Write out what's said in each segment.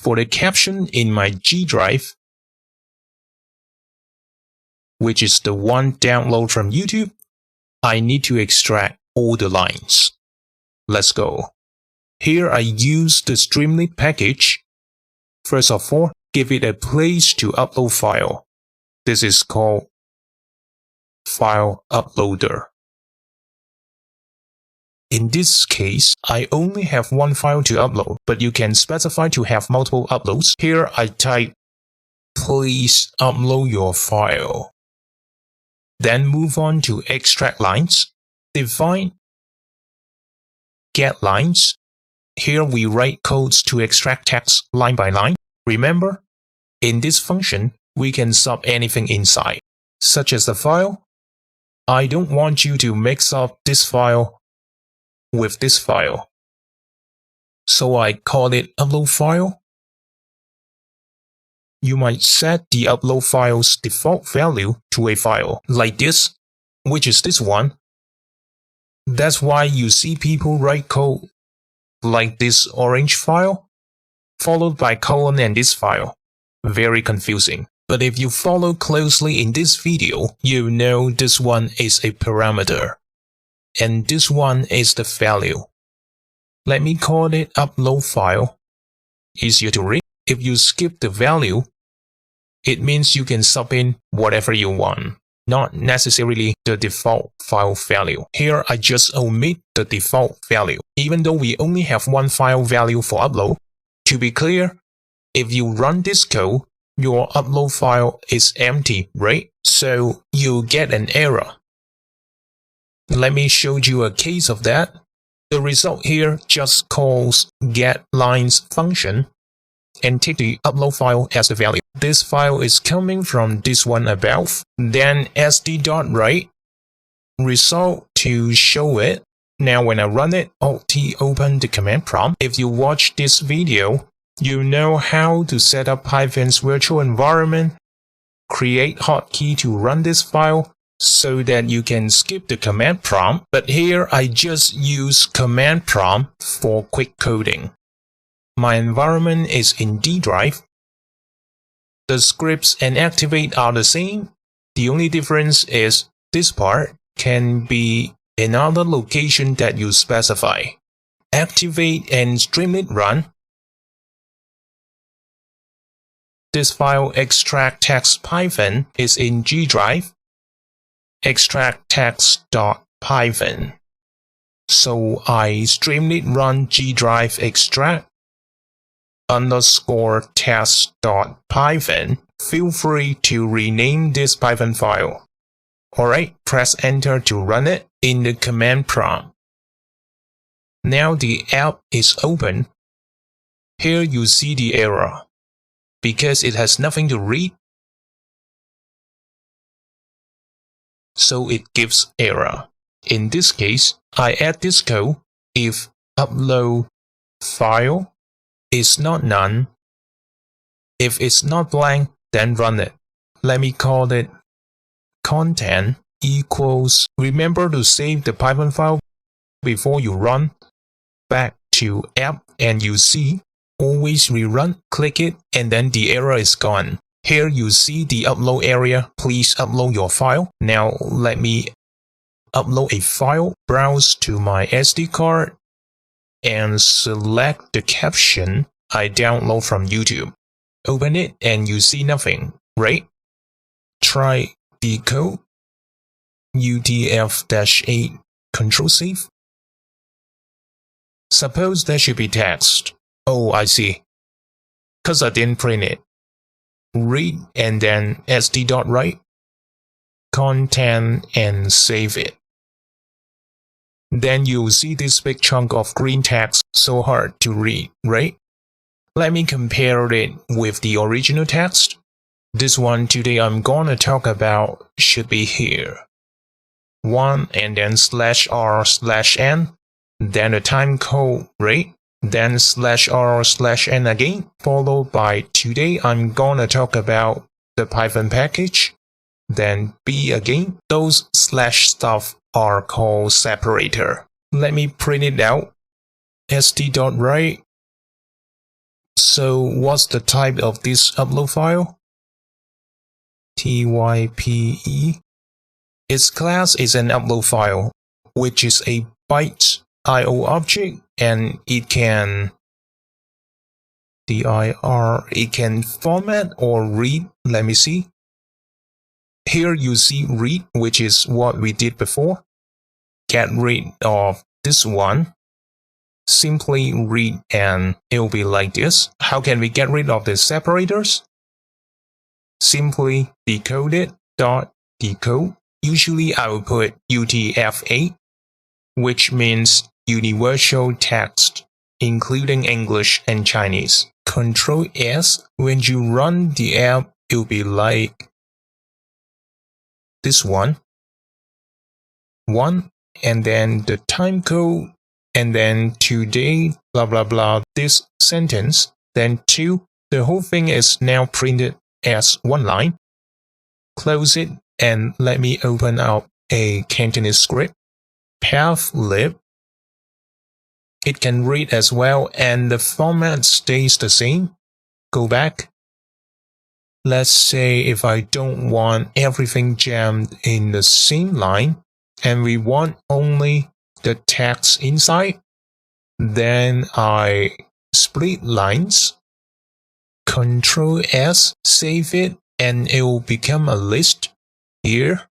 For the caption in my G drive, which is the one download from YouTube, I need to extract all the lines. Let's go. Here I use the streamlit package. First of all, give it a place to upload file. This is called File Uploader. In this case, I only have one file to upload, but you can specify to have multiple uploads. Here I type, please upload your file. Then move on to extract lines. Define get lines. Here we write codes to extract text line by line. Remember, in this function, we can sub anything inside, such as the file. I don't want you to mix up this file with this file, so I call it upload file. You might set the upload file's default value to a file like this, which is this one. That's why you see people write code like this orange file, followed by colon and this file. Very confusing. But if you follow closely in this video, you know this one is a parameter, and this one is the value. Let me call it upload file. Easier to read. If you skip the value, it means you can sub in whatever you want, not necessarily the default file value. Here I just omit the default value, even though we only have one file value for upload. To be clear, if you run this code, your upload file is empty, right? So you get an error. Let me show you a case of that. The result here just calls getLines function and take the upload file as the value. This file is coming from this one above. Then sd.write result to show it. Now when I run it, Alt-T open the command prompt. If you watch this video, you know how to set up Python's virtual environment, create hotkey to run this file, so that you can skip the command prompt. But here I just use command prompt for quick coding. My environment is in D drive. The scripts and activate are the same. The only difference is this part can be another location that you specify. Activate and streamlit run. This file extract text Python is in G drive. Extract text.python. So I streamlit run G drive extract underscore test.python. Feel free to rename this Python file. Alright, press enter to run it in the command prompt. Now the app is open. Here you see the error, because it has nothing to read. So it gives error. In this case, I add this code. If upload file is not none, if it's not blank, then run it. Let me call it content equals. Remember to save the Python file before you run. Back to app and you see always rerun, click it, and then the error is gone. Here you see the upload area. Please upload your file. Now let me upload a file. Browse to my SD card and select the caption I download from YouTube. Open it and you see nothing, right? Try the code. UTF-8 Control Save. Suppose there should be text. Oh, I see. Cause I didn't print it. Read and then sd.write content and save it. Then you'll see this big chunk of green text, so hard to read, right? Let me compare it with the original text. This one today I'm gonna talk about should be here. 1 and then /r/n, then a time code, right? Then /r/n again, followed by today I'm gonna talk about the Python package, then B again. Those slash stuff are called separator. Let me print it out. sd.write So what's the type of this upload file? TYPE. Its class is an upload file, which is a byte IO object, and it can it can format or read. Let me see. Here you see read, which is what we did before. Get rid of this one. Simply read and it will be like this. How can we get rid of the separators? Simply decode it, .decode. Usually I will put UTF-8, which means universal text, including English and Chinese. Control S, when you run the app, it will be like this one, and then the time code, and then today, blah blah blah, this sentence, then 2. The whole thing is now printed as one line. Close it and let me open up a Cantonese script. Pathlib. It can read as well and the format stays the same. Go back. Let's say if I don't want everything jammed in the same line and we want only the text inside, then I split lines. Control S, save it, and it will become a list. Here,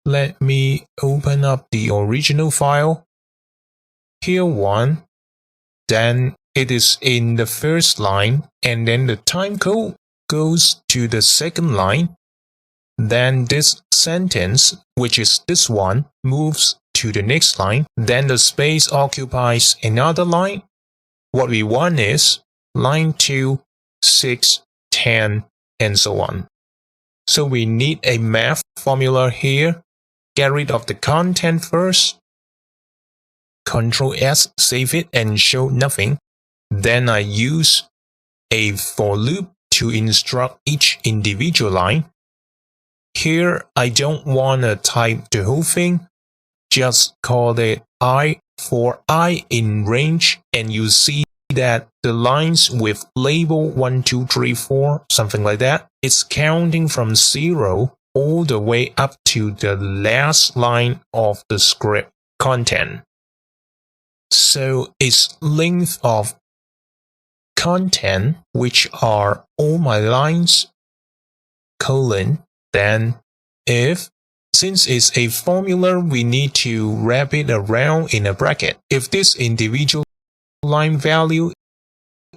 let me open up the original file. Here one, then it is in the first line, and then the time code goes to the second line. Then this sentence, which is this one, moves to the next line. Then the space occupies another line. What we want is line 2, 6, 10, and so on. So we need a math formula here. Get rid of the content first. Control S, save it and show nothing. Then I use a for loop to instruct each individual line. Here I don't want to type the whole thing. Just call it I for I in range, and you see that the lines with label 1, 2, 3, 4, something like that, it's counting from 0 all the way up to the last line of the script content. So its length of content, which are all my lines, colon, then if, since it's a formula, we need to wrap it around in a bracket. If this individual line value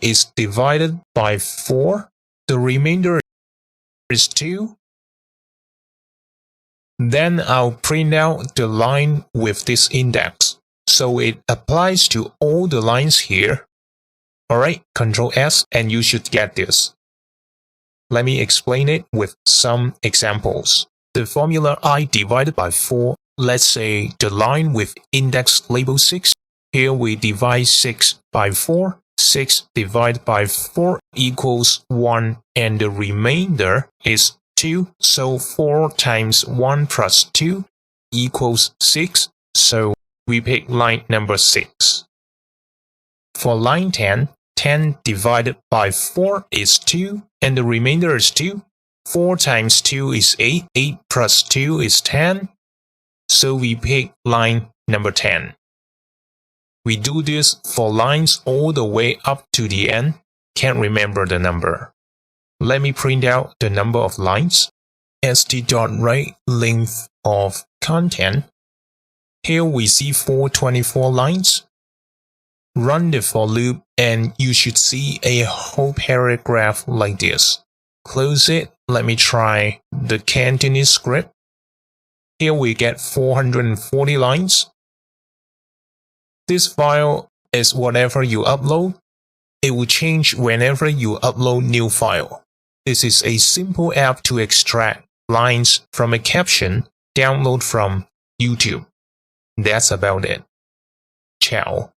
is divided by 4, the remainder is 2. Then I'll print out the line with this index. So it applies to all the lines here. Alright, Control S and you should get this. Let me explain it with some examples. The formula I divided by 4, let's say the line with index label 6. Here we divide 6 by 4. 6 divided by 4 equals 1 and the remainder is 2. So 4 times 1 plus 2 equals 6. So we pick line number 6. For line 10, 10 divided by 4 is 2 and the remainder is 2. 4 times 2 is 8. 8 plus 2 is 10. So we pick line number 10. We do this for lines all the way up to the end. Can't remember the number. Let me print out the number of lines. st.write length of content. Here we see 424 lines. Run the for loop and you should see a whole paragraph like this. Close it. Let me try the Cantonese script. Here we get 440 lines. This file is whatever you upload. It will change whenever you upload new file. This is a simple app to extract lines from a caption download from YouTube. That's about it. Ciao.